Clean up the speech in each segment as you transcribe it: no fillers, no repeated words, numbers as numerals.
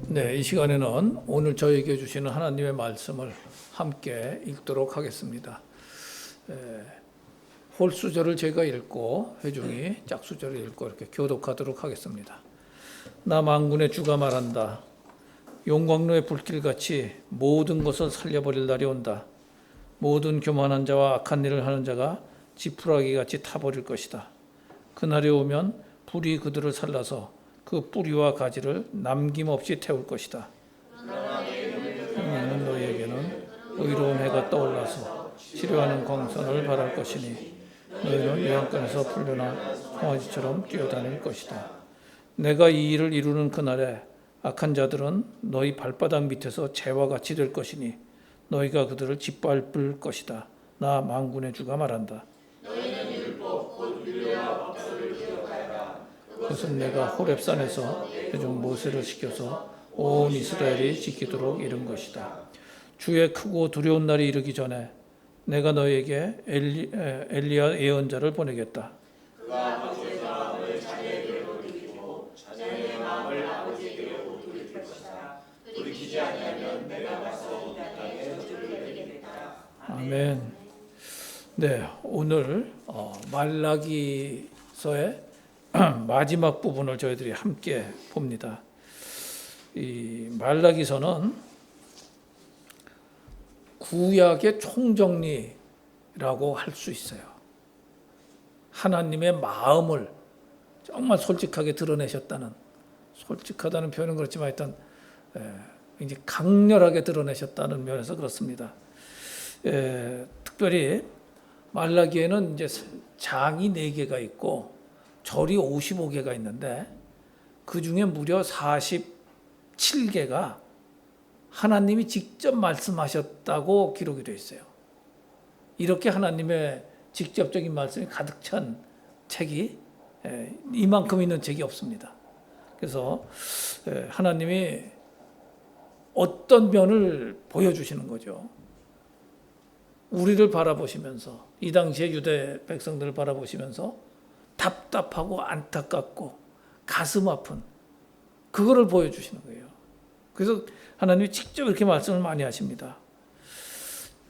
네, 이 시간에는 오늘 저에게 주시는 하나님의 말씀을 함께 읽도록 하겠습니다. 홀수절을 제가 읽고 회중이 짝수절을 읽고 이렇게 교독하도록 하겠습니다. 나 만군의 주가 말한다. 용광로의 불길같이 모든 것을 살려버릴 날이 온다. 모든 교만한 자와 악한 일을 하는 자가 지푸라기같이 타버릴 것이다. 그날이 오면 불이 그들을 살라서 그 뿌리와 가지를 남김없이 태울 것이다. 그러면 너희에게는 의로운 해가 떠올라서 치료하는 광선을 발할 것이니 너희는 외양간에서 풀려나 송아지처럼 뛰어다닐 것이다. 내가 이 일을 이루는 그날에 악한 자들은 너희 발바닥 밑에서 재와 같이 될 것이니 너희가 그들을 짓밟을 것이다. 나 만군의 주가 말한다. 그것은 내가 호렙산에서 회중 모세를 시켜서 온 이스라엘이 지키도록 이룬 것이다. 주의 크고 두려운 날이 이르기 전에 내가 너희에게 엘리야 예언자를 보내겠다. 아멘. 네, 오늘 말라기서의 마지막 부분을 저희들이 함께 봅니다. 이 말라기서는 구약의 총정리라고 할 수 있어요. 하나님의 마음을 정말 솔직하게 드러내셨다는, 솔직하다는 표현은 그렇지만 하여튼 이제 강렬하게 드러내셨다는 면에서 그렇습니다. 특별히 말라기에는 이제 장이 4개가 있고 절이 55개가 있는데 그 중에 무려 47개가 하나님이 직접 말씀하셨다고 기록이 되어 있어요. 이렇게 하나님의 직접적인 말씀이 가득 찬 책이 이만큼 있는 책이 없습니다. 그래서 하나님이 어떤 면을 보여주시는 거죠. 우리를 바라보시면서, 이 당시에 유대 백성들을 바라보시면서 답답하고 안타깝고 가슴 아픈 그거를 보여주시는 거예요. 그래서 하나님이 직접 이렇게 말씀을 많이 하십니다.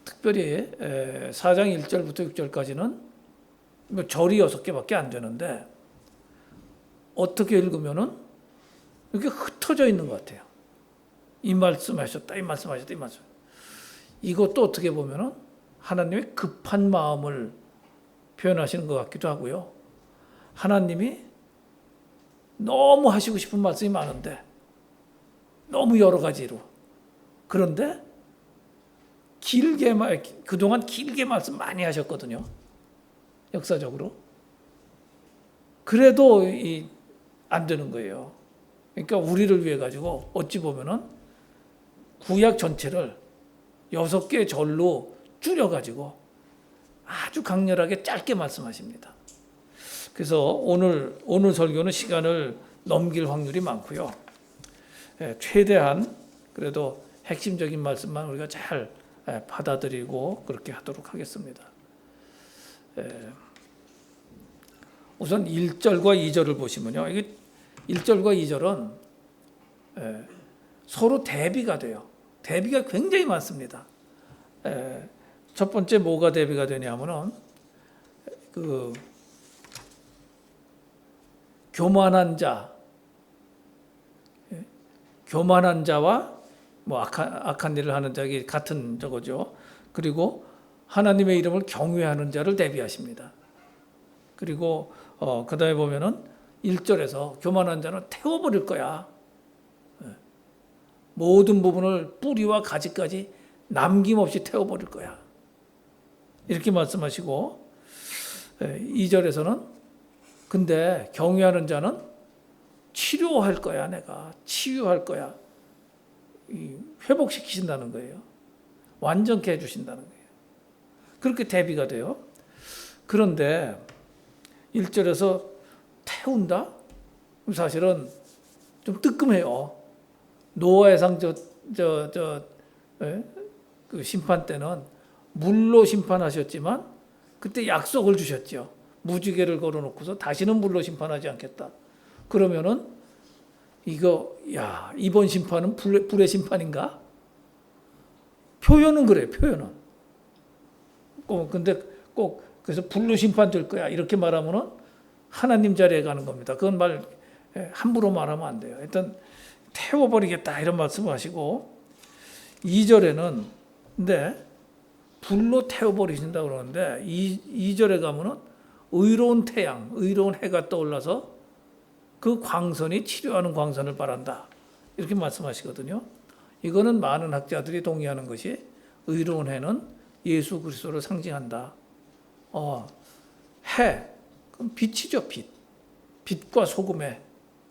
특별히 4장 1절부터 6절까지는 절이 6개밖에 안 되는데 어떻게 읽으면은 이렇게 흩어져 있는 것 같아요. 이 말씀하셨다, 이 말씀하셨다, 이 말씀. 이것도 어떻게 보면은 하나님의 급한 마음을 표현하시는 것 같기도 하고요. 하나님이 너무 하시고 싶은 말씀이 많은데 너무 여러 가지로, 그런데 그동안 길게 말씀 많이 하셨거든요. 역사적으로. 그래도 안 되는 거예요. 그러니까 우리를 위해 가지고 어찌 보면은 구약 전체를 6개의 절로 줄여가지고 아주 강렬하게 짧게 말씀하십니다. 그래서 오늘 설교는 시간을 넘길 확률이 많고요. 최대한 그래도 핵심적인 말씀만 우리가 잘 받아들이고 그렇게 하도록 하겠습니다. 우선 1절과 2절을 보시면요. 이게 1절과 2절은 서로 대비가 돼요. 대비가 굉장히 많습니다. 첫 번째 뭐가 대비가 되냐면은 교만한 자와 뭐 악한 일을 하는 자가 같은 저거죠. 그리고 하나님의 이름을 경외하는 자를 대비하십니다. 그리고 그다음에 보면은 1절에서 교만한 자는 태워버릴 거야. 모든 부분을 뿌리와 가지까지 남김없이 태워버릴 거야. 이렇게 말씀하시고 2절에서는 근데 경외하는 자는 치료할 거야. 내가 치유할 거야. 회복시키신다는 거예요. 완전케 해주신다는 거예요. 그렇게 대비가 돼요. 그런데 1절에서 태운다? 사실은 좀 뜨끔해요. 노아의 상 그 심판 때는 물로 심판하셨지만 그때 약속을 주셨죠. 무지개를 걸어놓고서 다시는 물로 심판하지 않겠다. 그러면은 이거 이번 심판은 불의 심판인가? 표현은 그래, 표현은. 근데 꼭 그래서 불로 심판될 거야 이렇게 말하면은 하나님 자리에 가는 겁니다. 그건 함부로 말하면 안 돼요. 일단 태워버리겠다 이런 말씀을 하시고 2절에는 근데 불로 태워버리신다 그러는데 2절에 가면은 의로운 태양, 의로운 해가 떠올라서 그 광선이 치료하는 광선을 바란다 이렇게 말씀하시거든요. 이거는 많은 학자들이 동의하는 것이 의로운 해는 예수 그리스도를 상징한다. 해, 그럼 빛이죠, 빛. 빛과 소금의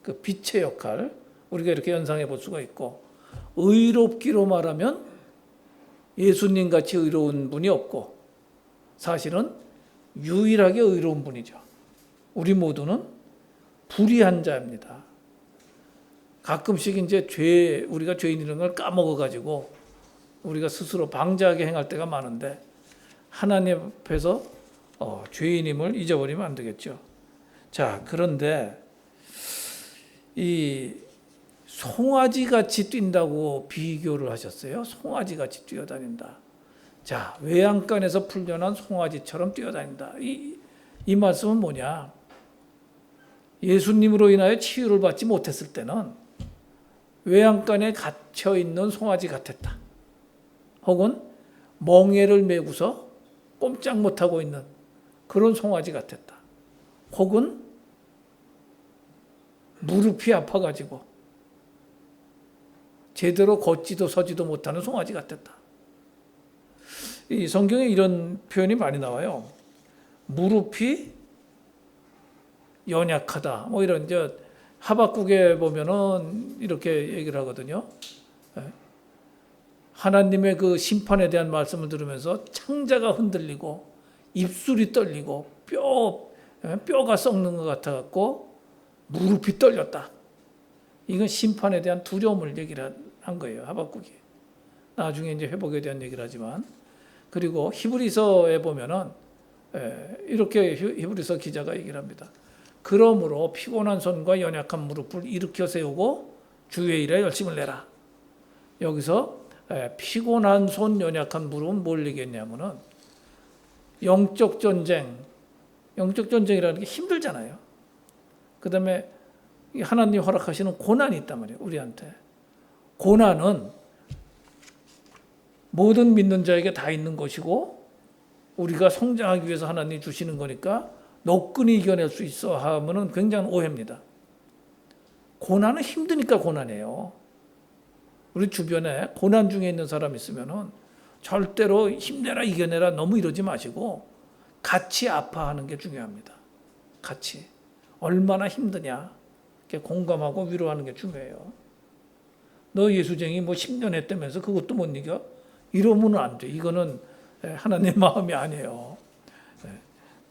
그 빛의 역할 우리가 이렇게 연상해 볼 수가 있고 의롭기로 말하면 예수님 같이 의로운 분이 없고 사실은 유일하게 의로운 분이죠. 우리 모두는 불의한 자입니다. 가끔씩 이제 우리가 죄인이라는 걸 까먹어 가지고 우리가 스스로 방자하게 행할 때가 많은데 하나님 앞에서 죄인임을 잊어버리면 안 되겠죠. 자, 그런데 이 송아지 같이 뛴다고 비교를 하셨어요. 송아지 같이 뛰어다닌다. 자, 외양간에서 풀려난 송아지처럼 뛰어다닌다. 이 말씀은 뭐냐? 예수님으로 인하여 치유를 받지 못했을 때는 외양간에 갇혀 있는 송아지 같았다. 혹은 멍에를 메고서 꼼짝 못하고 있는 그런 송아지 같았다. 혹은 무릎이 아파가지고 제대로 걷지도 서지도 못하는 송아지 같았다. 이 성경에 이런 표현이 많이 나와요. 무릎이 연약하다. 뭐 이런 하박국에 보면은 이렇게 얘기를 하거든요. 하나님의 그 심판에 대한 말씀을 들으면서 창자가 흔들리고 입술이 떨리고 뼈가 썩는 것 같아 갖고 무릎이 떨렸다. 이건 심판에 대한 두려움을 얘기를 한 거예요. 하박국이. 나중에 이제 회복에 대한 얘기를 하지만 그리고 히브리서에 보면은 이렇게 히브리서 기자가 얘기를 합니다. 그러므로 피곤한 손과 연약한 무릎을 일으켜 세우고 주의 일에 열심을 내라. 여기서 피곤한 손, 연약한 무릎은 뭘 얘기했냐면은 영적 전쟁이라는 게 힘들잖아요. 그 다음에 하나님 허락하시는 고난이 있단 말이에요. 우리한테. 고난은 모든 믿는 자에게 다 있는 것이고 우리가 성장하기 위해서 하나님이 주시는 거니까 노끈히 이겨낼 수 있어 하면은 굉장한 오해입니다. 고난은 힘드니까 고난이에요. 우리 주변에 고난 중에 있는 사람 있으면은 절대로 힘내라 이겨내라 너무 이러지 마시고 같이 아파하는 게 중요합니다. 같이. 얼마나 힘드냐. 이렇게 공감하고 위로하는 게 중요해요. 너 예수쟁이 10년 했다면서 그것도 못 이겨? 이러면 안 돼. 이거는 하나님의 마음이 아니에요.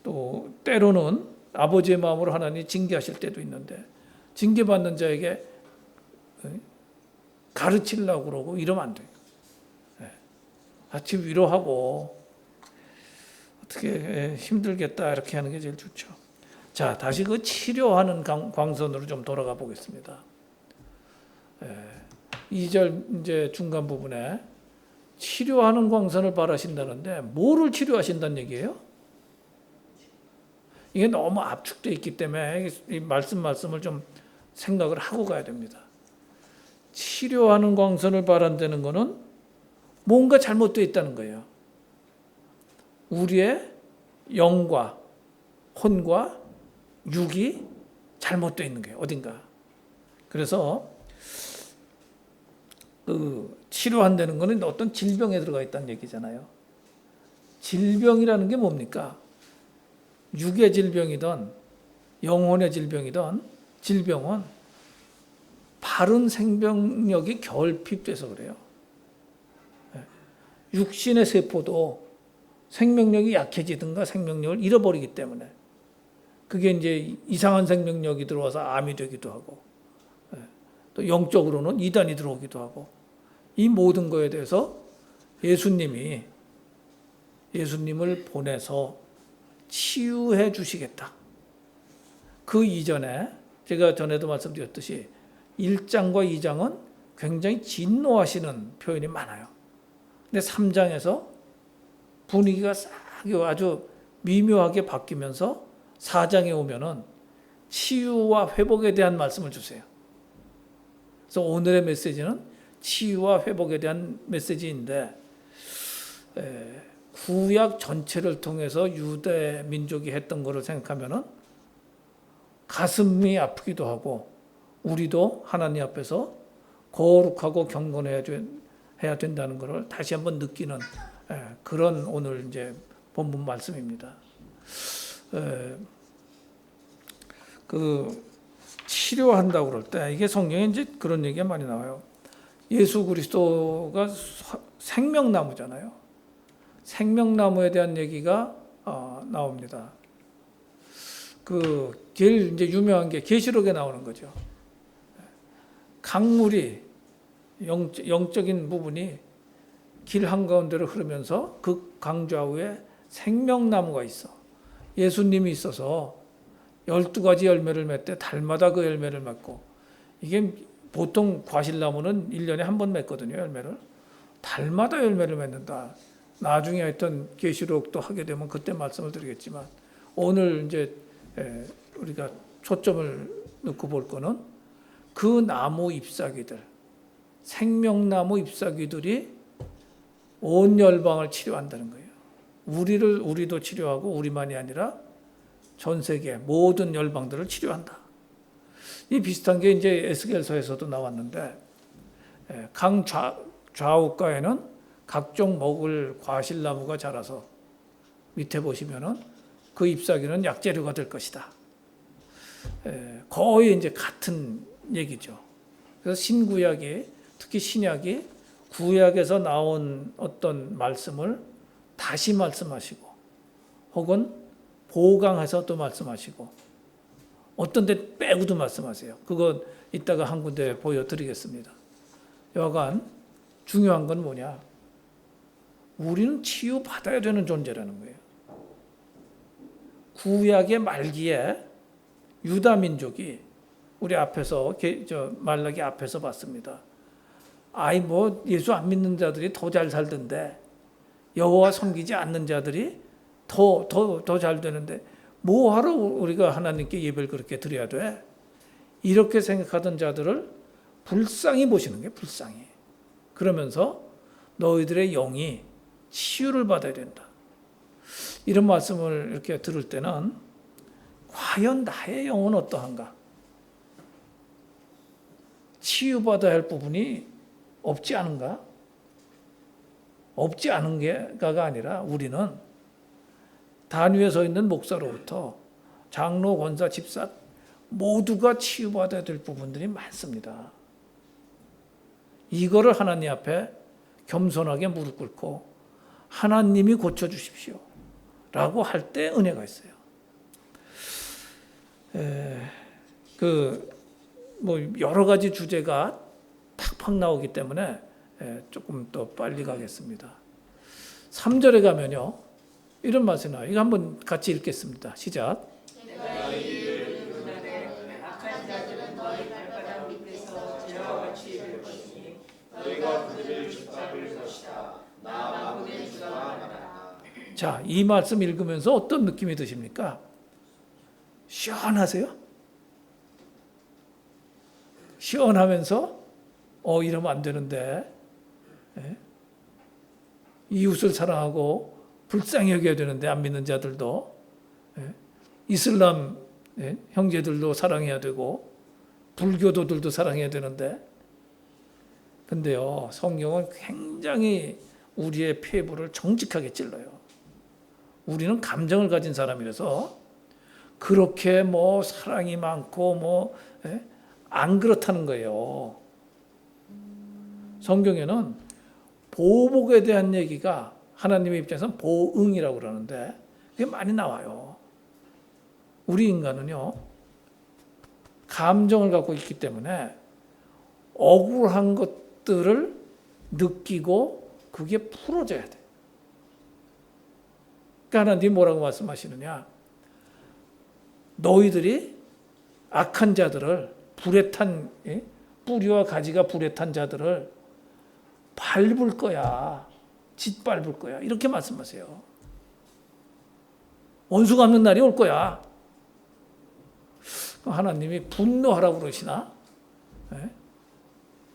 또 때로는 아버지의 마음으로 하나님이 징계하실 때도 있는데 징계받는 자에게 가르치려고 그러고 이러면 안 돼요. 같이 위로하고 어떻게 힘들겠다 이렇게 하는 게 제일 좋죠. 자, 다시 그 치료하는 광선으로 좀 돌아가 보겠습니다. 2절 이제 중간 부분에 치료하는 광선을 바라신다는데 뭐를 치료하신다는 얘기예요? 이게 너무 압축되어 있기 때문에 이 말씀을 좀 생각을 하고 가야 됩니다. 치료하는 광선을 바란다는 것은 뭔가 잘못되어 있다는 거예요. 우리의 영과 혼과 육이 잘못되어 있는 거예요. 어딘가. 그래서 치료한다는 것은 어떤 질병에 들어가 있다는 얘기잖아요. 질병이라는 게 뭡니까? 육의 질병이든 영혼의 질병이든 질병은 바른 생명력이 결핍돼서 그래요. 육신의 세포도 생명력이 약해지든가 생명력을 잃어버리기 때문에 그게 이제 이상한 생명력이 들어와서 암이 되기도 하고 또 영적으로는 이단이 들어오기도 하고 이 모든 거에 대해서 예수님을 보내서 치유해 주시겠다. 그 이전에 제가 전에도 말씀드렸듯이 1장과 2장은 굉장히 진노하시는 표현이 많아요. 근데 3장에서 분위기가 싹 아주 미묘하게 바뀌면서 4장에 오면은 치유와 회복에 대한 말씀을 주세요. 그래서 오늘의 메시지는 치유와 회복에 대한 메시지인데, 구약 전체를 통해서 유대 민족이 했던 것을 생각하면은 가슴이 아프기도 하고, 우리도 하나님 앞에서 거룩하고 경건해야 된다는 것을 다시 한번 느끼는 그런 오늘 이제 본문 말씀입니다. 그 치료한다고 그럴 때 이게 성경에 이제 그런 얘기가 많이 나와요. 예수 그리스도가 생명나무잖아요. 생명나무에 대한 얘기가 나옵니다. 그 제일 이제 유명한 게 계시록에 나오는 거죠. 강물이 영적인 부분이 길 한가운데로 흐르면서 그 강좌우에 생명나무가 있어. 예수님이 있어서 12가지 열매를 맺되 달마다 그 열매를 맺고, 이게 보통 과실나무는 1년에 한 번 맺거든요, 열매를. 달마다 열매를 맺는다. 나중에 하여튼 계시록도 하게 되면 그때 말씀을 드리겠지만, 오늘 이제 우리가 초점을 놓고 볼 거는 그 나무 잎사귀들, 생명나무 잎사귀들이 온 열방을 치료한다는 거예요. 우리도 치료하고 우리만이 아니라 전 세계 모든 열방들을 치료한다. 이 비슷한 게 이제 에스겔서에서도 나왔는데, 강 좌우가에는 각종 먹을 과실나무가 자라서 밑에 보시면은 그 잎사귀는 약재료가 될 것이다. 거의 이제 같은 얘기죠. 그래서 신구약이, 특히 신약이 구약에서 나온 어떤 말씀을 다시 말씀하시고, 혹은 보강해서 또 말씀하시고, 어떤 데 빼고도 말씀하세요. 그건 이따가 한 군데 보여드리겠습니다. 여하간 중요한 건 뭐냐? 우리는 치유받아야 되는 존재라는 거예요. 구약의 말기에 유다 민족이 우리 앞에서 말라기 앞에서 봤습니다. 예수 안 믿는 자들이 더 잘 살던데, 여호와 섬기지 않는 자들이 더 잘 되는데 뭐하러 우리가 하나님께 예배를 그렇게 드려야 돼? 이렇게 생각하던 자들을 불쌍히 보시는 게 불쌍히. 그러면서 너희들의 영이 치유를 받아야 된다. 이런 말씀을 이렇게 들을 때는 과연 나의 영은 어떠한가? 치유받아야 할 부분이 없지 않은가? 없지 않은 게가 아니라 우리는 단 위에 서 있는 목사로부터 장로, 권사, 집사 모두가 치유받아야 될 부분들이 많습니다. 이거를 하나님 앞에 겸손하게 무릎 꿇고 하나님이 고쳐주십시오 라고 할 때 은혜가 있어요. 여러 가지 주제가 팍팍 나오기 때문에 조금 더 빨리 가겠습니다. 3절에 가면요, 이런 말씀이 나와요. 이거 한번 같이 읽겠습니다. 시작. 자, 이 말씀 읽으면서 어떤 느낌이 드십니까? 시원하세요? 시원하면서 이러면 안 되는데, 이웃을 사랑하고 불쌍히 여겨야 되는데, 안 믿는 자들도, 이슬람 형제들도 사랑해야 되고 불교도들도 사랑해야 되는데, 근데요, 성경은 굉장히 우리의 폐부를 정직하게 찔러요. 우리는 감정을 가진 사람이라서 그렇게 사랑이 많고 안 그렇다는 거예요. 성경에는 보복에 대한 얘기가 하나님의 입장에서는 보응이라고 그러는데 그게 많이 나와요. 우리 인간은요, 감정을 갖고 있기 때문에 억울한 것들을 느끼고 그게 풀어져야 돼. 그러니까 하나님이 뭐라고 말씀하시느냐? 너희들이 악한 자들을, 불에 탄 뿌리와 가지가 불에 탄 자들을 밟을 거야. 짓밟을 거야. 이렇게 말씀하세요. 원수 갚는 날이 올 거야. 하나님이 분노하라고 그러시나?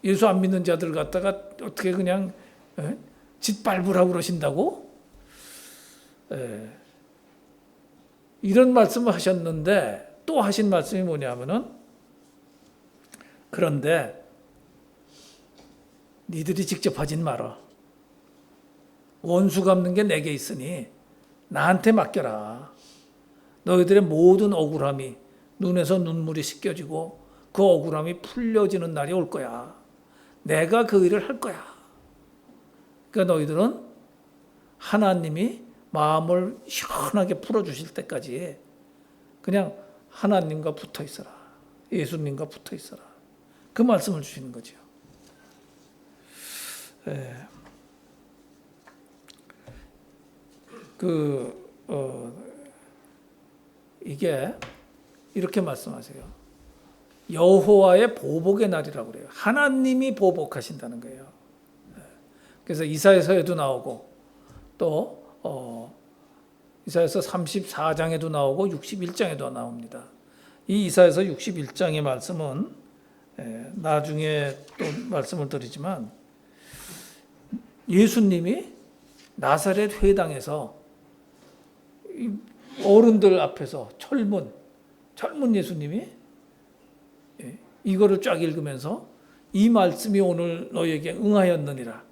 예수 안 믿는 자들 갖다가 어떻게 그냥 짓밟으라고 그러신다고? 이런 말씀을 하셨는데 또 하신 말씀이 뭐냐면은 그런데 니들이 직접 하진 마라. 원수 갚는 게 내게 있으니 나한테 맡겨라. 너희들의 모든 억울함이 눈에서 눈물이 씻겨지고 그 억울함이 풀려지는 날이 올 거야. 내가 그 일을 할 거야. 그러니까 너희들은 하나님이 마음을 시원하게 풀어주실 때까지 그냥 하나님과 붙어 있어라. 예수님과 붙어 있어라. 그 말씀을 주시는 거죠. 이게 이렇게 말씀하세요. 여호와의 보복의 날이라고 그래요. 하나님이 보복하신다는 거예요. 그래서 이사야서에도 나오고 또 이사야서 34장에도 나오고 61장에도 나옵니다. 이 이사야서 61장의 말씀은 나중에 또 말씀을 드리지만 예수님이 나사렛 회당에서 어른들 앞에서 젊은 예수님이 이거를 쫙 읽으면서 이 말씀이 오늘 너에게 응하였느니라.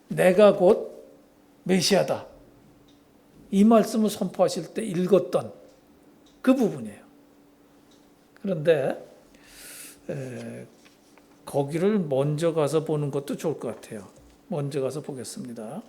내가 곧 메시아다. 이 말씀을 선포하실 때 읽었던 그 부분이에요. 그런데 거기를 먼저 가서 보는 것도 좋을 것 같아요. 먼저 가서 보겠습니다.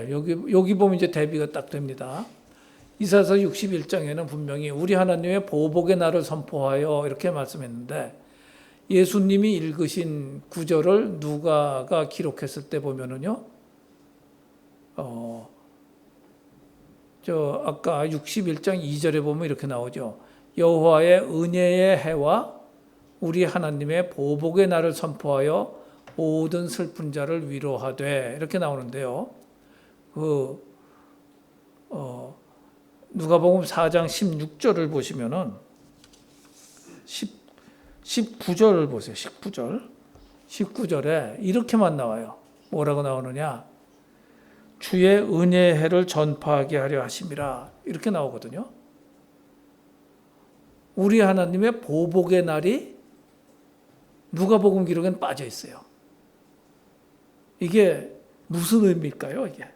여기 보면 이제 대비가 딱 됩니다. 이사야서 61장에는 분명히 우리 하나님의 보복의 날을 선포하여 이렇게 말씀했는데 예수님이 읽으신 구절을 누가가 기록했을 때 보면은요, 아까 61장 2절에 보면 이렇게 나오죠. 여호와의 은혜의 해와 우리 하나님의 보복의 날을 선포하여 모든 슬픈 자를 위로하되 이렇게 나오는데요. 누가복음 4장 16절을 보시면은 19절을 보세요. 19절에 이렇게만 나와요. 뭐라고 나오느냐? 주의 은혜의 해를 전파하게 하려 하심이라 이렇게 나오거든요. 우리 하나님의 보복의 날이 누가복음 기록엔 빠져 있어요. 이게 무슨 의미일까요? 이게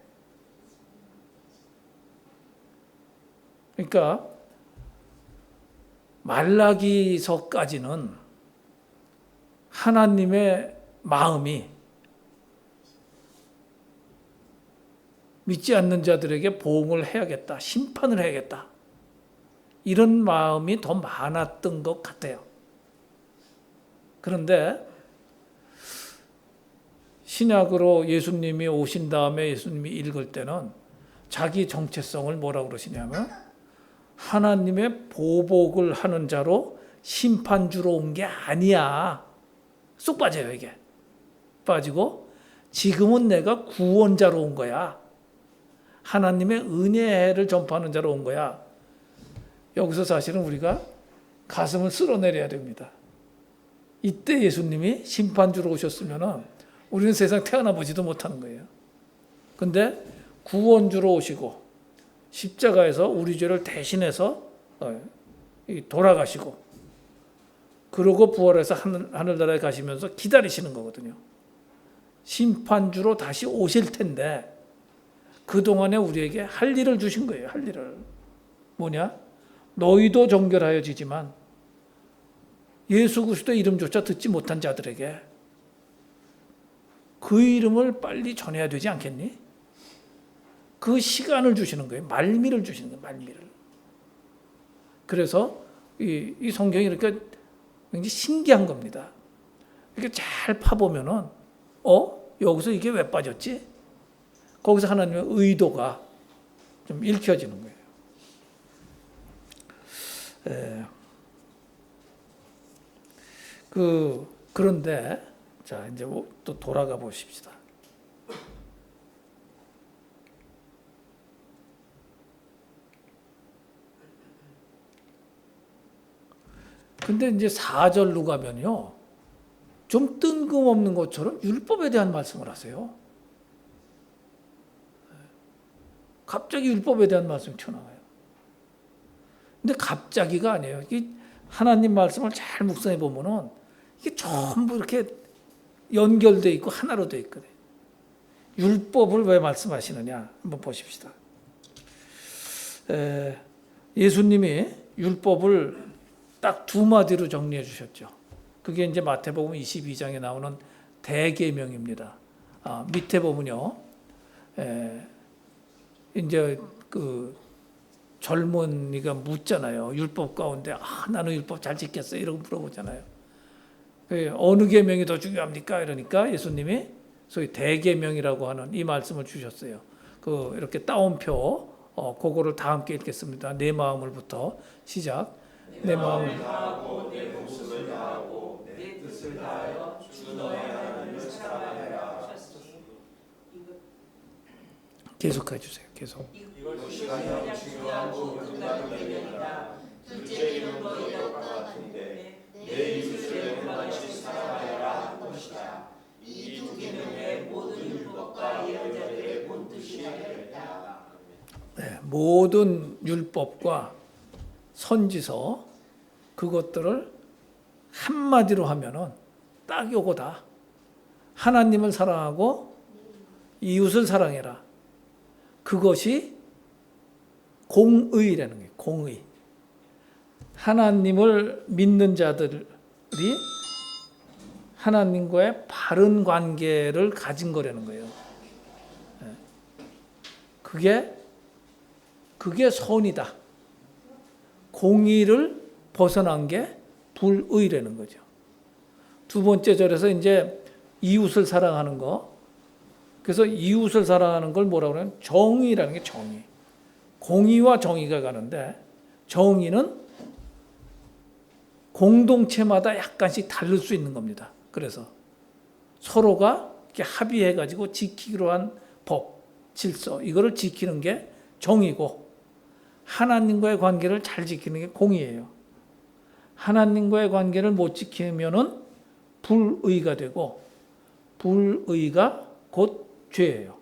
그러니까 말라기서까지는 하나님의 마음이 믿지 않는 자들에게 보응을 해야겠다, 심판을 해야겠다 이런 마음이 더 많았던 것 같아요. 그런데 신약으로 예수님이 오신 다음에 예수님이 읽을 때는 자기 정체성을 뭐라고 그러시냐면 하나님의 보복을 하는 자로 심판주로 온 게 아니야. 쏙 빠져요, 이게. 빠지고 지금은 내가 구원자로 온 거야. 하나님의 은혜를 전파하는 자로 온 거야. 여기서 사실은 우리가 가슴을 쓸어내려야 됩니다. 이때 예수님이 심판주로 오셨으면 우리는 세상 태어나 보지도 못하는 거예요. 근데 구원주로 오시고 십자가에서 우리 죄를 대신해서 돌아가시고 그러고 부활해서 하늘나라에 가시면서 기다리시는 거거든요. 심판주로 다시 오실 텐데 그동안에 우리에게 할 일을 주신 거예요. 할 일을. 뭐냐? 너희도 정결하여지지만 예수 그리스도 이름조차 듣지 못한 자들에게 그 이름을 빨리 전해야 되지 않겠니? 그 시간을 주시는 거예요. 말미를 주시는 거예요. 말미를. 그래서 이 성경이 이렇게 굉장히 신기한 겁니다. 이렇게 잘 파보면은 여기서 이게 왜 빠졌지? 거기서 하나님의 의도가 좀 읽혀지는 거예요. 그런데 자 이제 또 돌아가 보십시다. 근데 이제 4절로 가면요. 좀 뜬금없는 것처럼 율법에 대한 말씀을 하세요. 갑자기 율법에 대한 말씀이 튀어나와요. 근데 갑자기가 아니에요. 하나님 말씀을 잘 묵상해 보면은 이게 전부 이렇게 연결되어 있고 하나로 되어 있거든요. 율법을 왜 말씀하시느냐 한번 보십시다. 예수님이 율법을 딱 두 마디로 정리해 주셨죠. 그게 이제 마태복음 22장에 나오는 대계명입니다. 밑에 보면요. 이제 그 젊은이가 묻잖아요. 율법 가운데 나는 율법 잘 지켰어 이러고 물어보잖아요. 어느 계명이 더 중요합니까? 이러니까 예수님이 소위 대계명이라고 하는 이 말씀을 주셨어요. 이렇게 따옴표 그거를 다 함께 읽겠습니다. 내 마음을부터 시작. 내 마음을 다하고 내 목숨을 다하고 내 뜻을 다하여 주 너의 하나님을 사랑하라. 계속해 주세요. 계속. 이것이 가장 중요하고 끝나는 계명이다. 둘째는 너희와 같은데 내 이웃을 너같이 사랑하여라 한 것이다. 이 두 계명의 모든 율법과 예언자들의 본뜻이라 했다. 모든 율법과 선지서 그것들을 한마디로 하면은 딱 요거다. 하나님을 사랑하고 이웃을 사랑해라. 그것이 공의라는 거예요. 공의. 하나님을 믿는 자들이 하나님과의 바른 관계를 가진 거라는 거예요. 그게 선이다. 공의를 벗어난 게 불의라는 거죠. 두 번째 절에서 이제 이웃을 사랑하는 거. 그래서 이웃을 사랑하는 걸 뭐라고 그러냐면 정의라는 게 정의. 공의와 정의가 가는데 정의는 공동체마다 약간씩 다를 수 있는 겁니다. 그래서 서로가 이렇게 합의해가지고 지키기로 한 법, 질서 이거를 지키는 게 정의고 하나님과의 관계를 잘 지키는 게 공의예요. 하나님과의 관계를 못 지키면은 불의가 되고 불의가 곧 죄예요.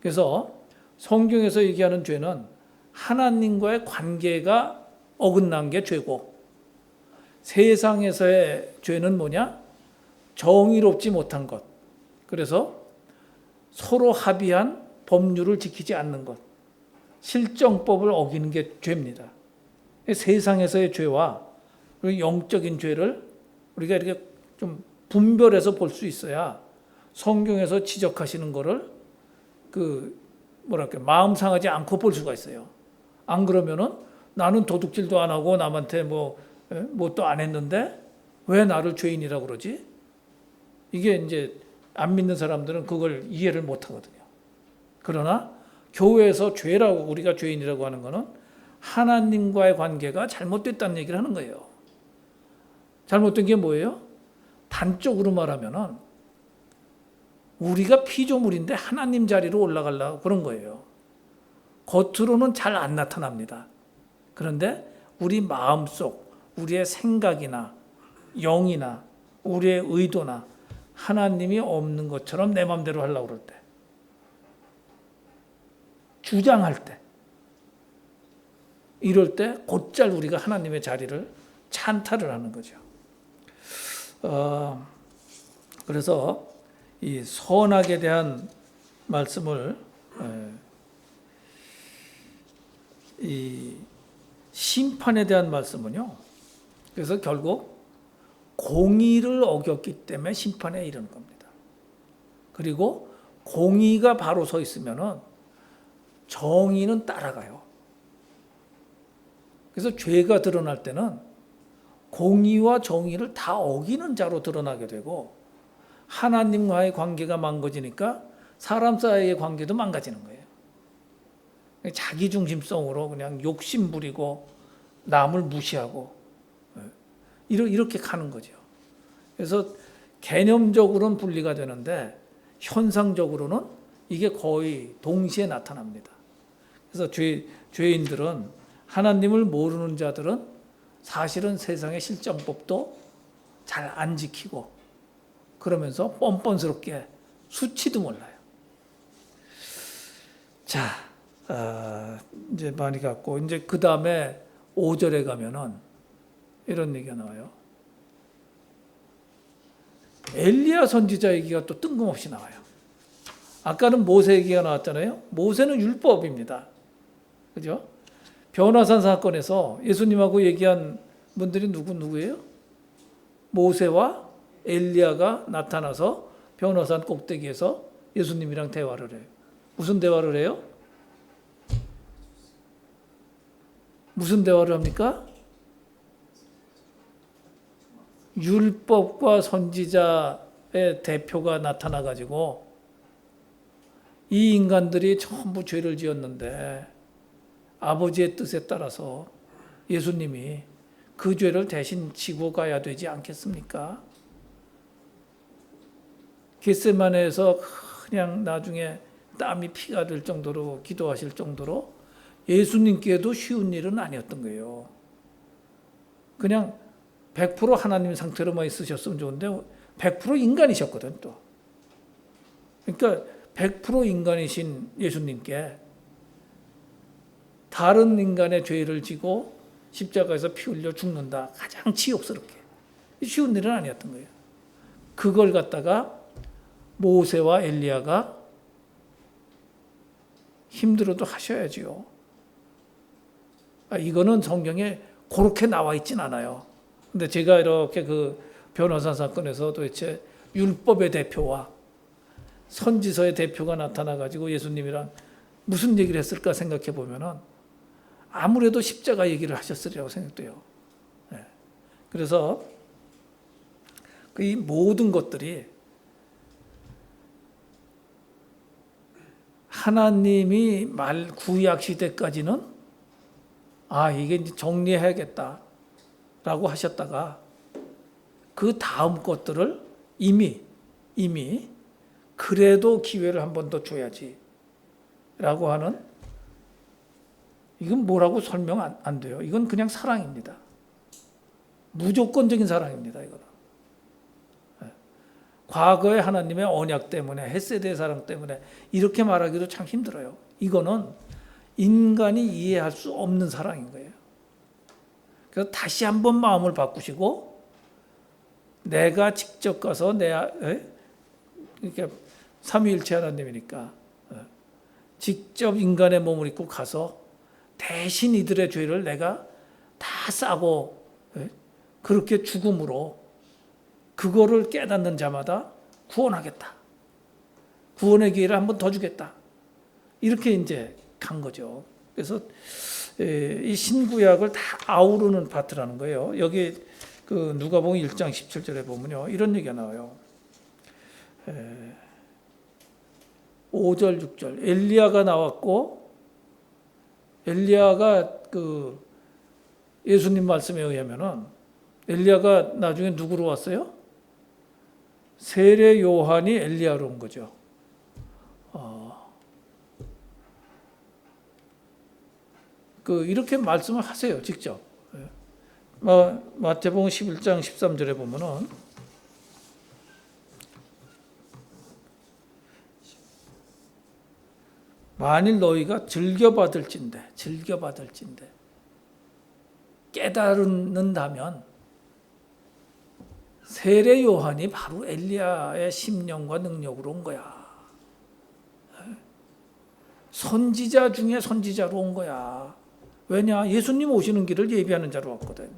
그래서 성경에서 얘기하는 죄는 하나님과의 관계가 어긋난 게 죄고 세상에서의 죄는 뭐냐? 정의롭지 못한 것. 그래서 서로 합의한 법률을 지키지 않는 것. 실정법을 어기는 게 죄입니다. 세상에서의 죄와 영적인 죄를 우리가 이렇게 좀 분별해서 볼 수 있어야 성경에서 지적하시는 거를 마음 상하지 않고 볼 수가 있어요. 안 그러면은 나는 도둑질도 안 하고 남한테 뭣도 안 했는데 왜 나를 죄인이라고 그러지? 이게 이제 안 믿는 사람들은 그걸 이해를 못 하거든요. 그러나 교회에서 죄라고 우리가 죄인이라고 하는 거는 하나님과의 관계가 잘못됐다는 얘기를 하는 거예요. 잘못된 게 뭐예요? 단적으로 말하면은 우리가 피조물인데 하나님 자리로 올라가려고 그런 거예요. 겉으로는 잘 안 나타납니다. 그런데 우리 마음속, 우리의 생각이나 영이나 우리의 의도나 하나님이 없는 것처럼 내 마음대로 하려고 그럴 때, 주장할 때, 이럴 때 곧잘 우리가 하나님의 자리를 찬탈을 하는 거죠. 그래서 이 선악에 대한 말씀을 이 심판에 대한 말씀은요. 그래서 결국 공의를 어겼기 때문에 심판에 이르는 겁니다. 그리고 공의가 바로 서 있으면은 정의는 따라가요. 그래서 죄가 드러날 때는 공의와 정의를 다 어기는 자로 드러나게 되고 하나님과의 관계가 망가지니까 사람 사이의 관계도 망가지는 거예요. 자기중심성으로 그냥 욕심 부리고 남을 무시하고 이렇게 가는 거죠. 그래서 개념적으로는 분리가 되는데 현상적으로는 이게 거의 동시에 나타납니다. 그래서 죄인들은 하나님을 모르는 자들은 사실은 세상의 실정법도 잘 안 지키고 그러면서 뻔뻔스럽게 수치도 몰라요. 자, 이제 많이 갔고 이제 그 다음에 5절에 가면은 이런 얘기가 나와요. 엘리야 선지자 얘기가 또 뜬금없이 나와요. 아까는 모세 얘기가 나왔잖아요. 모세는 율법입니다. 그죠? 변화산 사건에서 예수님하고 얘기한 분들이 누구예요? 모세와 엘리야가 나타나서 변화산 꼭대기에서 예수님이랑 대화를 해요. 무슨 대화를 해요? 무슨 대화를 합니까? 율법과 선지자의 대표가 나타나가지고 이 인간들이 전부 죄를 지었는데 아버지의 뜻에 따라서 예수님이 그 죄를 대신 지고 가야 되지 않겠습니까? 겟세마네에서 그냥 나중에 땀이 피가 될 정도로 기도하실 정도로 예수님께도 쉬운 일은 아니었던 거예요. 그냥 100% 하나님 상태로만 있으셨으면 좋은데 100% 인간이셨거든 또. 그러니까 100% 인간이신 예수님께 다른 인간의 죄를 지고 십자가에서 피 흘려 죽는다. 가장 치욕스럽게. 쉬운 일은 아니었던 거예요. 그걸 갖다가 모세와 엘리야가 힘들어도 하셔야지요. 이거는 성경에 그렇게 나와 있진 않아요. 근데 제가 이렇게 그 변호사 사건에서 도대체 율법의 대표와 선지서의 대표가 나타나가지고 예수님이랑 무슨 얘기를 했을까 생각해 보면은 아무래도 십자가 얘기를 하셨으리라고 생각돼요. 그래서 이 모든 것들이 하나님이 구약 시대까지는 이게 이제 정리해야겠다라고 하셨다가 그 다음 것들을 이미 그래도 기회를 한 번 더 줘야지라고 하는 이건 뭐라고 설명 안 돼요. 이건 그냥 사랑입니다. 무조건적인 사랑입니다. 이거는. 과거의 하나님의 언약 때문에 헤세드의 사랑 때문에 이렇게 말하기도 참 힘들어요. 이거는 인간이 이해할 수 없는 사랑인 거예요. 그래서 다시 한번 마음을 바꾸시고 내가 직접 가서 이렇게 삼위일체 하나님이니까 직접 인간의 몸을 입고 가서 대신 이들의 죄를 내가 다 싸고 그렇게 죽음으로 그거를 깨닫는 자마다 구원하겠다. 구원의 기회를 한 번 더 주겠다. 이렇게 이제 간 거죠. 그래서 이 신구약을 다 아우르는 파트라는 거예요. 여기 그 누가복음 1장 17절에 보면요. 이런 얘기가 나와요. 5절 6절 엘리야가 나왔고 엘리야가 그 예수님 말씀에 의하면은 엘리야가 나중에 누구로 왔어요? 세례 요한이 엘리야로 온 거죠. 이렇게 말씀을 하세요, 직접. 마태복음 11장 13절에 보면은 만일 너희가 즐겨받을진대 깨달는다면 세례 요한이 바로 엘리야의 심령과 능력으로 온 거야. 선지자 중에 선지자로 온 거야. 왜냐? 예수님 오시는 길을 예비하는 자로 왔거든.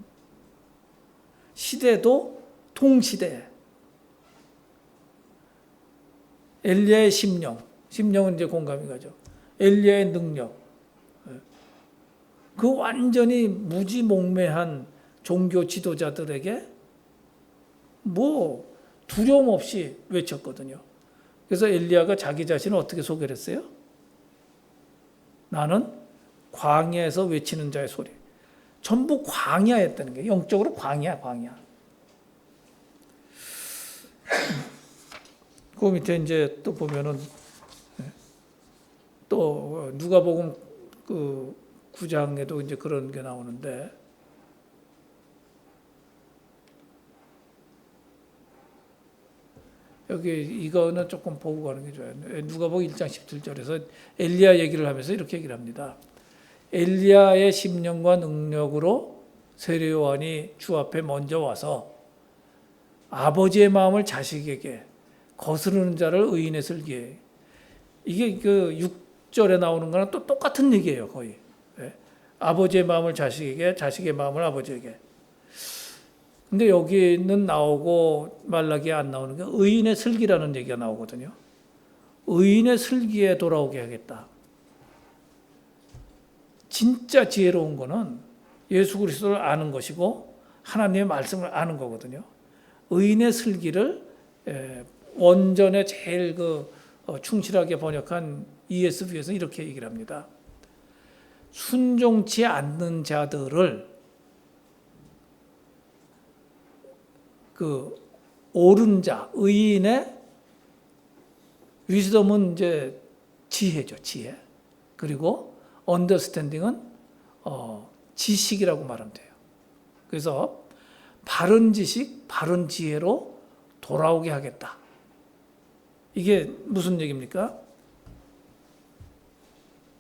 시대도 동시대. 엘리야의 심령은 이제 공감이 가죠. 엘리야의 능력. 그 완전히 무지몽매한 종교 지도자들에게 뭐 두려움 없이 외쳤거든요. 그래서 엘리야가 자기 자신을 어떻게 소개를 했어요? 나는 광야에서 외치는 자의 소리. 전부 광야였다는 게 영적으로 광야. 그 밑에 이제 또 보면은 또 누가복음 그 9장에도 이제 그런 게 나오는데 여기 이거는 조금 보고 가는 게 좋아요. 누가복음 1장 17절에서 엘리야 얘기를 하면서 이렇게 얘기를 합니다. 엘리야의 심령과 능력으로 세례 요한이 주 앞에 먼저 와서 아버지의 마음을 자식에게 거스르는 자를 의인의 슬기에 이게 그 6절에 나오는 거랑 또 똑같은 얘기예요, 거의. 아버지의 마음을 자식에게, 자식의 마음을 아버지에게. 근데 여기는 나오고 말라기에 안 나오는 게 의인의 슬기라는 얘기가 나오거든요. 의인의 슬기에 돌아오게 하겠다. 진짜 지혜로운 거는 예수 그리스도를 아는 것이고 하나님의 말씀을 아는 거거든요. 의인의 슬기를 원전에 제일 충실하게 번역한 ESV에서 이렇게 얘기를 합니다. 순종치 않는 자들을 그 옳은 자, 의인의 위즈덤은 이제 지혜죠, 지혜. 그리고 언더스탠딩은 지식이라고 말하면 돼요. 그래서 바른 지식, 바른 지혜로 돌아오게 하겠다. 이게 무슨 얘기입니까?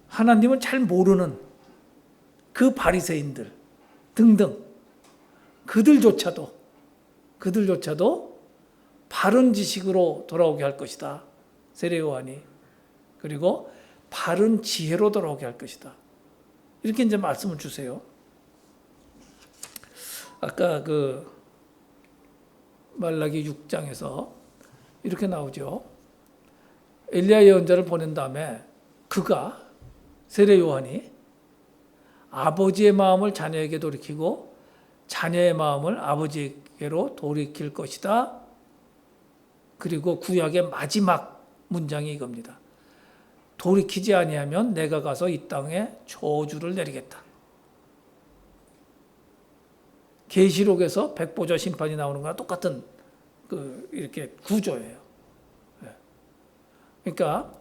하나님을 잘 모르는 그 바리새인들 등등 그들조차도 바른 지식으로 돌아오게 할 것이다. 세례 요한이. 그리고 바른 지혜로 돌아오게 할 것이다. 이렇게 이제 말씀을 주세요. 아까 그 말라기 6장에서 이렇게 나오죠. 엘리야 예언자를 보낸 다음에 그가 세례 요한이 아버지의 마음을 자녀에게 돌이키고 자녀의 마음을 아버지에게로 돌이킬 것이다. 그리고 구약의 마지막 문장이 이겁니다. 돌이키지 아니하면 내가 가서 이 땅에 저주를 내리겠다. 계시록에서 백보자 심판이 나오는 거랑 똑같은 이렇게 구조예요. 그러니까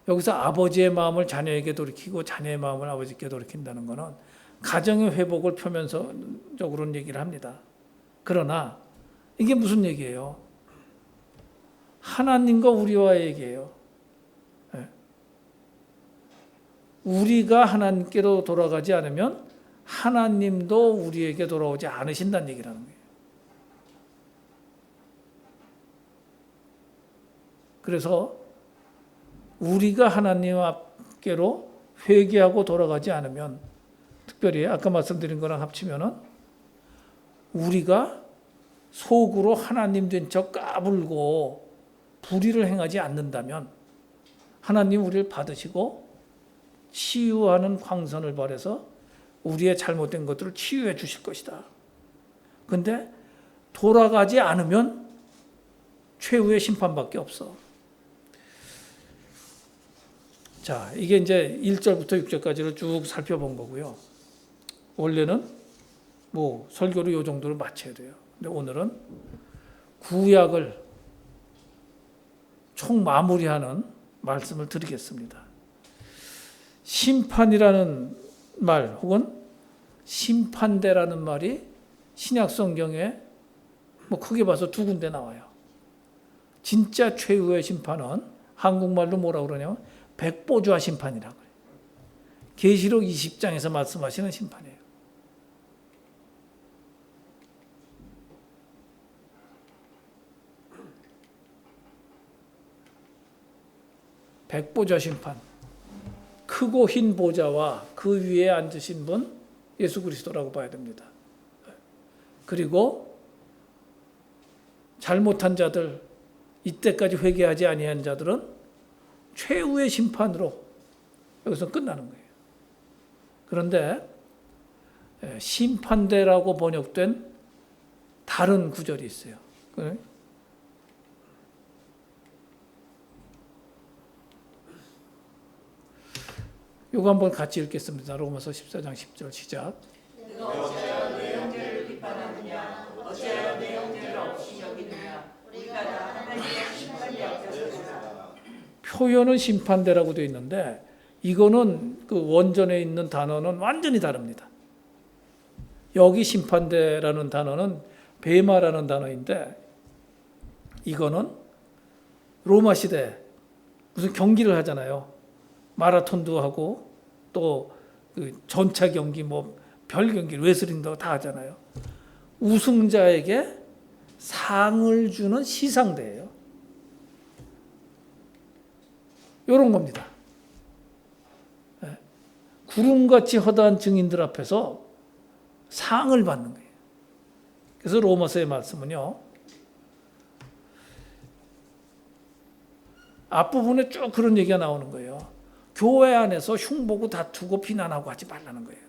여기서 아버지의 마음을 자녀에게 돌이키고 자녀의 마음을 아버지께 돌이킨다는 것은 가정의 회복을 표면적으로는 얘기를 합니다. 그러나 이게 무슨 얘기예요? 하나님과 우리와의 얘기예요. 우리가 하나님께로 돌아가지 않으면 하나님도 우리에게 돌아오지 않으신다는 얘기라는 거예요. 그래서 우리가 하나님 앞께로 회개하고 돌아가지 않으면, 특별히 아까 말씀드린 거랑 합치면은 우리가 속으로 하나님 된 척 까불고 불의를 행하지 않는다면 하나님 우리를 받으시고 치유하는 광선을 발해서 우리의 잘못된 것들을 치유해 주실 것이다. 근데 돌아가지 않으면 최후의 심판밖에 없어. 자, 이게 이제 1절부터 6절까지를 쭉 살펴본 거고요. 원래는 뭐 설교를 이 정도로 마쳐야 돼요. 근데 오늘은 구약을 총 마무리하는 말씀을 드리겠습니다. 심판이라는 말 혹은 심판대라는 말이 신약 성경에 뭐 크게 봐서 두 군데 나와요. 진짜 최후의 심판은 한국말로 뭐라고 그러냐면 백보좌 심판이라고 해요. 계시록 20장에서 말씀하시는 심판이에요. 백보자 심판, 크고 흰 보좌와 그 위에 앉으신 분 예수 그리스도라고 봐야 됩니다. 그리고 잘못한 자들, 이때까지 회개하지 아니한 자들은 최후의 심판으로 여기서 끝나는 거예요. 그런데 심판대라고 번역된 다른 구절이 있어요. 이거 한번 같이 읽겠습니다. 로마서 14장 10절 시작. 너가 어찌하여 내 형제를 비판하느냐? 어찌하여 내 형제를 없이 여기느냐? 우리가 다 하나님의 심판대 앞에서 서자. 표현은 심판대라고 되어 있는데 이거는 그 원전에 있는 단어는 완전히 다릅니다. 여기 심판대라는 단어는 베마라는 단어인데 이거는 로마 시대 무슨 경기를 하잖아요. 마라톤도 하고 또 그 전차 경기 뭐 별 경기 레슬링도 다 하잖아요. 우승자에게 상을 주는 시상대예요. 이런 겁니다. 구름같이 허다한 증인들 앞에서 상을 받는 거예요. 그래서 로마서의 말씀은요. 앞부분에 쭉 그런 얘기가 나오는 거예요. 교회 안에서 흉보고 다투고 비난하고 하지 말라는 거예요.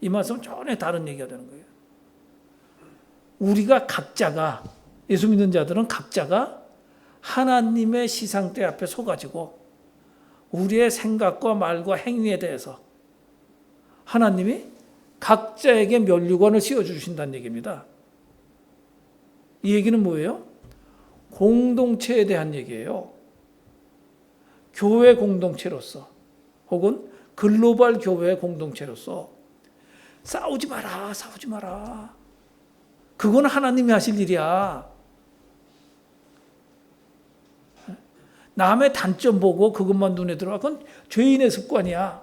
이 말씀은 전혀 다른 얘기가 되는 거예요. 우리가 각자가, 예수 믿는 자들은 각자가 하나님의 시상대 앞에 서가지고 우리의 생각과 말과 행위에 대해서 하나님이 각자에게 면류관을 씌워주신다는 얘기입니다. 이 얘기는 뭐예요? 공동체에 대한 얘기예요. 교회 공동체로서 혹은 글로벌 교회 공동체로서 싸우지 마라, 싸우지 마라. 그건 하나님이 하실 일이야. 남의 단점 보고 그것만 눈에 들어와. 그건 죄인의 습관이야.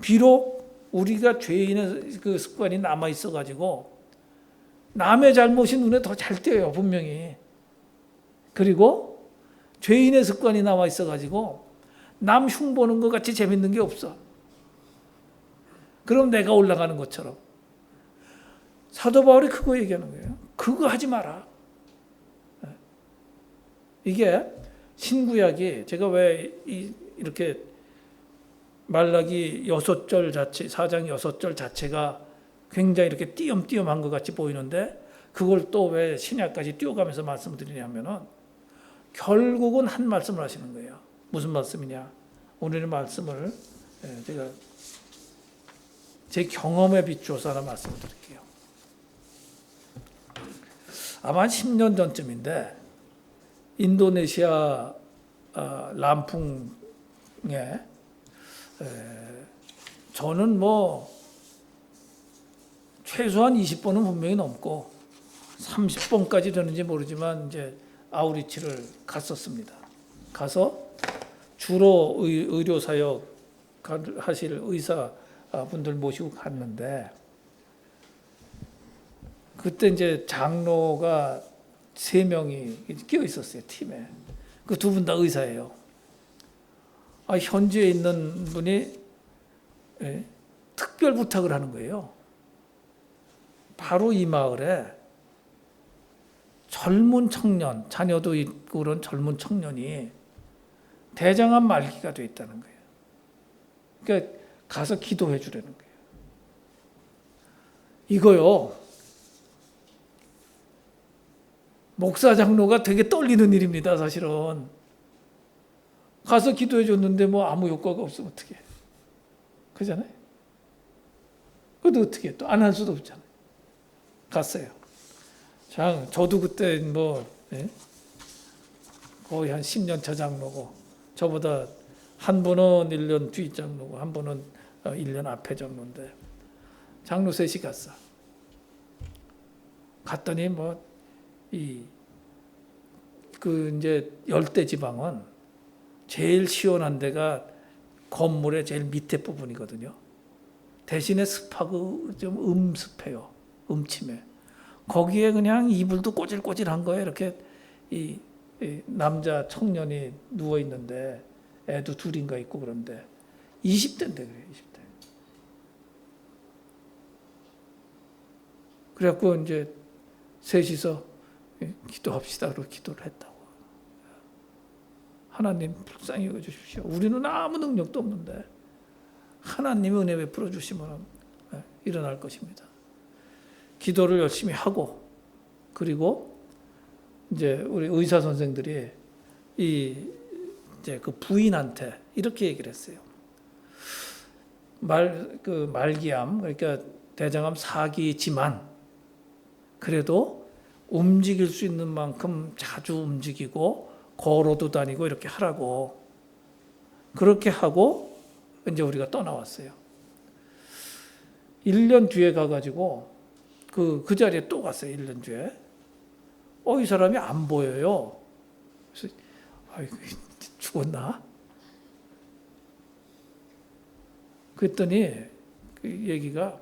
비록 우리가 죄인의 그 습관이 남아 있어가지고 남의 잘못이 눈에 더 잘 띄어요, 분명히. 그리고 죄인의 습관이 남아 있어가지고 남 흉보는 것 같이 재밌는 게 없어. 그럼 내가 올라가는 것처럼. 사도 바울이 그거 얘기하는 거예요. 그거 하지 마라. 이게 신구약이 제가 왜 이렇게 말라기 6절 자체, 4장 6절 자체가 굉장히 이렇게 띄엄띄엄한 것 같이 보이는데 그걸 또 왜 신약까지 띄워가면서 말씀드리냐면은 결국은 한 말씀을 하시는 거예요. 무슨 말씀이냐? 오늘의 말씀을 제가 제 경험에 비추어서 하나 말씀을 드릴게요. 아마 한 10년 전쯤인데 인도네시아 람풍에 저는 뭐 최소한 20번은 분명히 넘고 30번까지 되는지 모르지만 이제 아우리치를 갔었습니다. 가서 주로 의료 사역 하실 의사 분들 모시고 갔는데 그때 이제 장로가 3명이 끼어 있었어요, 팀에. 그 2분 다 의사예요. 현지에 있는 분이 특별 부탁을 하는 거예요. 바로 이 마을에 젊은 청년, 자녀도 있고 그런 젊은 청년이 대장암 말기가 돼 있다는 거예요. 그러니까 가서 기도해 주라는 거예요. 이거요. 목사 장로가 되게 떨리는 일입니다, 사실은. 가서 기도해 줬는데 뭐 아무 효과가 없으면 어떡해. 그잖아요. 그래도 어떻게 또 안 할 수도 없잖아요. 갔어요. 저도 그때 뭐 거의 한 10년 차 장로고 저보다 한 분은 1년 뒤 장로고 한 분은 1년 앞에 장로인데 장로 셋이 갔어. 갔더니 그 이제 열대 지방은 제일 시원한 데가 건물의 제일 밑에 부분이거든요. 대신에 습하고 좀 음습해요. 음침해. 거기에 그냥 이불도 꼬질꼬질한 거예요. 이렇게 이 남자 청년이 누워 있는데 애도 둘인가 있고 그런데 20대인데 그래 20대. 그래갖고 이제 셋이서 기도합시다 그러고 기도를 했다고. 하나님 불쌍히 여겨주십시오. 우리는 아무 능력도 없는데 하나님의 은혜 베풀어 주시면 일어날 것입니다. 기도를 열심히 하고 그리고 이제 우리 의사 선생들이 이제 그 부인한테 이렇게 얘기를 했어요. 말기암 그러니까 대장암 4기지만 그래도 움직일 수 있는 만큼 자주 움직이고 걸어도 다니고 이렇게 하라고 그렇게 하고 이제 우리가 떠나왔어요. 1년 뒤에 가가지고 그 자리에 또 갔어요. 1년 뒤에. 이 사람이 안 보여요. 그래서 아이고 죽었나? 그랬더니 그 얘기가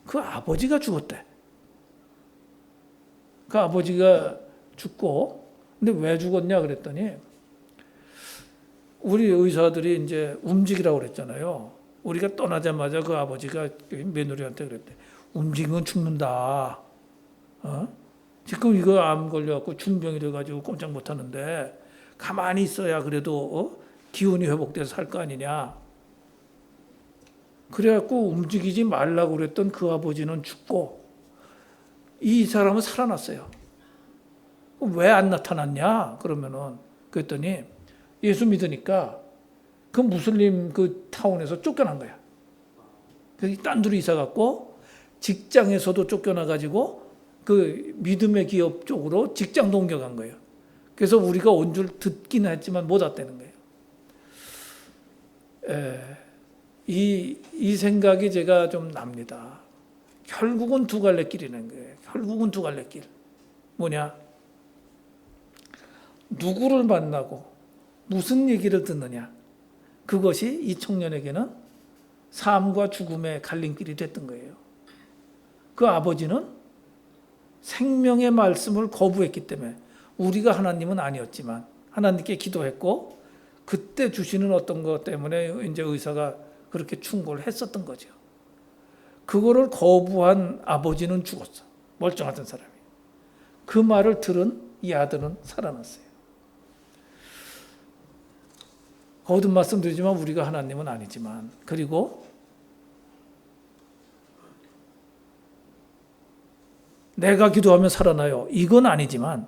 그 아버지가 죽었대. 그 아버지가 죽고 근데 왜 죽었냐 그랬더니 우리 의사들이 이제 움직이라고 그랬잖아요. 우리가 떠나자마자 그 아버지가 며느리한테 그랬대. 움직이면 죽는다. 지금 이거 암 걸려갖고 중병이 돼가지고 꼼짝 못하는데 가만히 있어야 그래도 기운이 회복돼서 살 거 아니냐. 그래갖고 움직이지 말라고 그랬던 그 아버지는 죽고 이 사람은 살아났어요. 왜 안 나타났냐? 그러면은 그랬더니 예수 믿으니까 그 무슬림 그 타운에서 쫓겨난 거야. 그래서 딴 데로 이사 갔고 직장에서도 쫓겨나 가지고 그 믿음의 기업 쪽으로 직장도 옮겨간 거예요. 그래서 우리가 온 줄 듣긴 했지만 못 왔다는 거예요. 이 생각이 제가 좀 납니다. 결국은 두 갈래 길이라는 거예요. 결국은 두 갈래 길. 뭐냐? 누구를 만나고 무슨 얘기를 듣느냐. 그것이 이 청년에게는 삶과 죽음의 갈림길이 됐던 거예요. 그 아버지는 생명의 말씀을 거부했기 때문에 우리가 하나님은 아니었지만 하나님께 기도했고 그때 주시는 어떤 것 때문에 이제 의사가 그렇게 충고를 했었던 거죠. 그거를 거부한 아버지는 죽었어. 멀쩡하던 사람이. 그 말을 들은 이 아들은 살아났어요. 거듭 말씀드리지만 우리가 하나님은 아니지만 그리고 내가 기도하면 살아나요. 이건 아니지만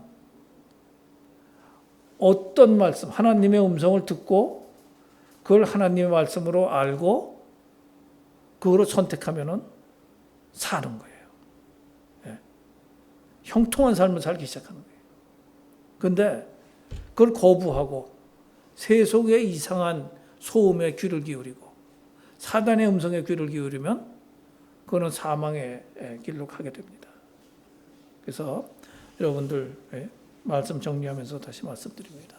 어떤 말씀, 하나님의 음성을 듣고 그걸 하나님의 말씀으로 알고 그거로 선택하면은 사는 거예요. 예. 형통한 삶을 살기 시작하는 거예요. 그런데 그걸 거부하고 세속의 이상한 소음에 귀를 기울이고 사단의 음성에 귀를 기울이면 그거는 사망의 길로 가게 됩니다. 그래서 여러분들 말씀 정리하면서 다시 말씀드립니다.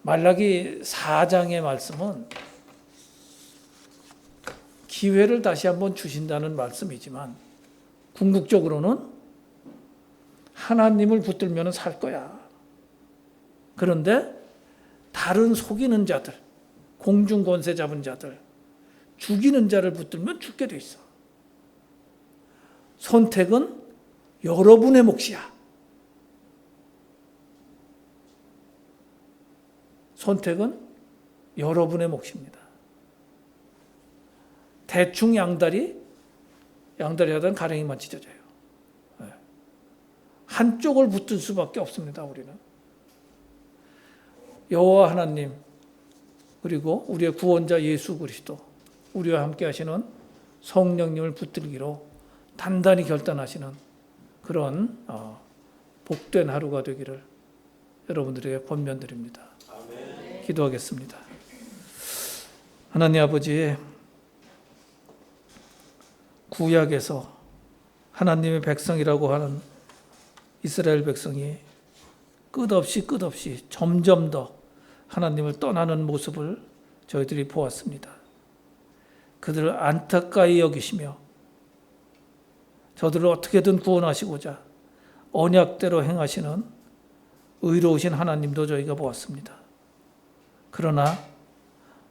말라기 4장의 말씀은 기회를 다시 한번 주신다는 말씀이지만 궁극적으로는 하나님을 붙들면 살 거야. 그런데 다른 속이는 자들, 공중 권세 잡은 자들, 죽이는 자를 붙들면 죽게 돼 있어. 선택은 여러분의 몫이야. 선택은 여러분의 몫입니다. 대충 양다리 하던 가랭이만 찢어져요. 한쪽을 붙들 수밖에 없습니다. 우리는. 여호와 하나님 그리고 우리의 구원자 예수 그리스도 우리와 함께 하시는 성령님을 붙들기로 단단히 결단하시는 그런 복된 하루가 되기를 여러분들에게 권면드립니다. 아멘. 기도하겠습니다. 하나님 아버지, 구약에서 하나님의 백성이라고 하는 이스라엘 백성이 끝없이 점점 더 하나님을 떠나는 모습을 저희들이 보았습니다. 그들을 안타까이 여기시며 저들을 어떻게든 구원하시고자 언약대로 행하시는 의로우신 하나님도 저희가 보았습니다. 그러나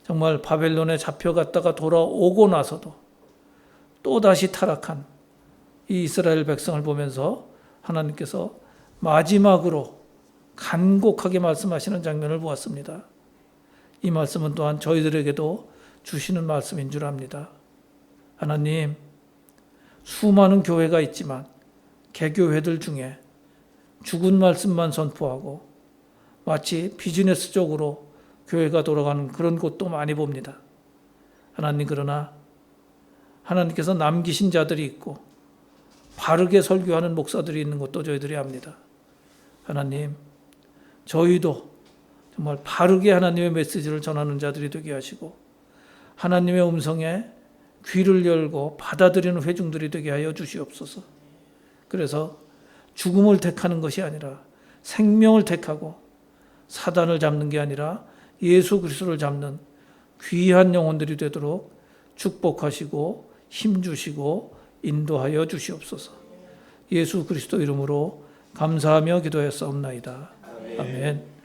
정말 바벨론에 잡혀갔다가 돌아오고 나서도 또다시 타락한 이 이스라엘 백성을 보면서 하나님께서 마지막으로 간곡하게 말씀하시는 장면을 보았습니다. 이 말씀은 또한 저희들에게도 주시는 말씀인 줄 압니다. 하나님, 수많은 교회가 있지만 개교회들 중에 죽은 말씀만 선포하고 마치 비즈니스적으로 교회가 돌아가는 그런 곳도 많이 봅니다. 하나님, 그러나 하나님께서 남기신 자들이 있고 바르게 설교하는 목사들이 있는 것도 저희들이 압니다. 하나님, 저희도 정말 바르게 하나님의 메시지를 전하는 자들이 되게 하시고 하나님의 음성에 귀를 열고 받아들이는 회중들이 되게 하여 주시옵소서. 그래서 죽음을 택하는 것이 아니라 생명을 택하고 사단을 잡는 게 아니라 예수 그리스도를 잡는 귀한 영혼들이 되도록 축복하시고 힘주시고 인도하여 주시옵소서. 예수 그리스도 이름으로 감사하며 기도하였사옵나이다. 아멘.